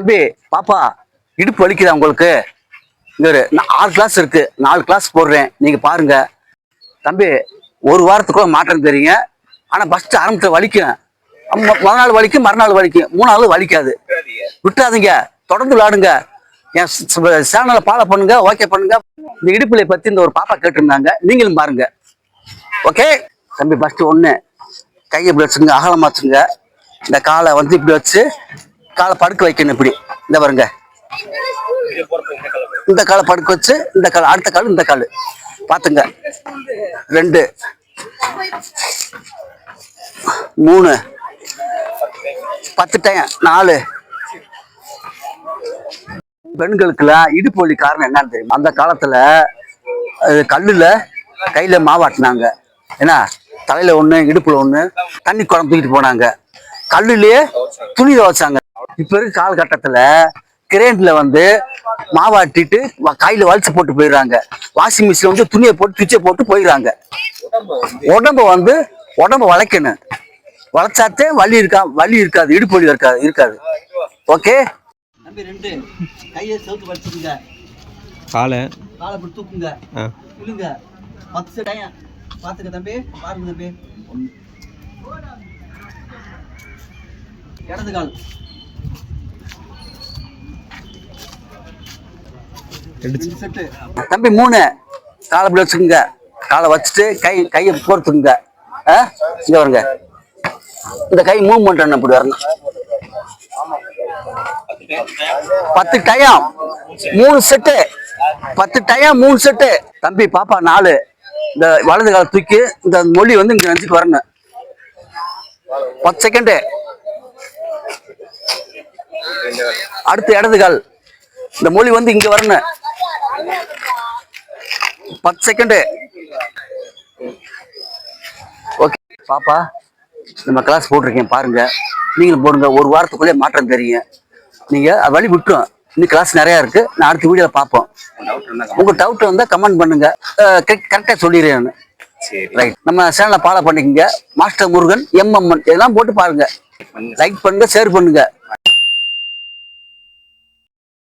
தம்பி பாப்பா இடுப்பு வலிக்குதா உங்களுக்கு? இங்க 6 கிளாஸ் இருக்கு, 4 கிளாஸ் போடுறேன், நீங்க பாருங்க. தம்பி ஒரு வாரத்துக்குள்ள மாற்றம் தெரியுங்க. ஆனா ஃபர்ஸ்ட் ஆரம்பத்துல வலிக்கும், மறுநாள் வலிக்கும், மறுநாள் வலிக்கும், 3 நாள் வலிக்காது. விட்டுறாதீங்க, தொடர்ந்து விளையாடுங்க. என் சேனலை ஃபாலோ பண்ணுங்க, ஓகே பண்ணுங்க. இந்த இடுப்புலை பத்தி இந்த ஒரு பாப்பா கேட்டிருந்தாங்க, நீங்களும் பாருங்க. ஓகே தம்பி, ஃபர்ஸ்ட் ஒண்ணு கையை இப்படி வச்சுங்க, அகலமா வச்சுங்க. இந்த காலை வந்து இப்படி வச்சு காலை படுக்க வைக்கணும். இப்படி இந்த பாருங்க, இந்த காலை படுக்க வச்சு இந்த கால், அடுத்த கால், இந்த கால் பாத்துங்க. 2 3 10 டைம் 4. பெண்களுக்குலாம் இடுப்பு வலி காரணம் என்னன்னு தெரியும்? அந்த காலத்துல கல்லுல கையில மாவாட்டினாங்க. ஏன்னா தலையில ஒண்ணு, இடுப்புல ஒண்ணு, தண்ணி குடம் தூக்கிட்டு போனாங்க. கல்லுலயே துணி துவைச்சாங்க. இப்ப இருக்க காலகட்டத்துல கிரேண்ட்ல வந்து மாவாட்டிட்டு கையில வலிச்சு போட்டு போயிடுறாங்க. வாஷிங் மிஷின் வந்து துணியை போட்டு துச்சை போட்டு போயிடுறாங்க. உடம்ப வளைக்கணும், வளைச்சாத்தே வலி இருக்காது, இடுப்பு வலி இருக்காது. ஓகே தம்பி, 2 கையை செவுத்து வலிச்சுக்குங்க, காலை இப்படி தூக்குங்க, விழுங்க. 10 டைம் பாத்துக்க தம்பி, பாருங்க தம்பி. இடது கால், செட்டு தம்பி. 3 காலை இப்படி வச்சுக்கோங்க, காலை வச்சுட்டு கையை போர்த்துக்குங்க. இங்க வருங்க, இந்த கை மூவ்மெண்ட் என்ன இப்படி வரணும். 10 டைம் 3 செட்டு, 10 டைம் 3 செட்டு. தம்பி பாப்பா 4. இந்த வலது காலை தூக்கி இந்த மொழி வந்து இங்க நெஞ்சுக்கு வரணும். 10 செகண்ட். அடுத்து இடது கால், இந்த மொழி வந்து இங்க வரணும். 10 செகண்ட். ஓகே பாப்பா, நம்ம கிளாஸ் போட்டிருக்கேன் பாருங்க, நீங்களும் போடுங்க. ஒரு வாரத்துக்குள்ளே மாற்றம் தெரியும். நீங்க வழி விட்டுரும். இன்னும் கிளாஸ் நிறைய இருக்கு, நான் அடுத்த வீடியோல பார்ப்போம். உங்க டவுட் வந்தா கமெண்ட் பண்ணுங்க, கரெக்டா சொல்லிடுறேன். ரைட், நம்ம சேனலை ஃபாலோ பண்ணிக்கோங்க. மாஸ்டர் முருகன் MMN இதெல்லாம் போட்டு பாருங்க. லைக் பண்ணுங்க, ஷேர் பண்ணுங்க.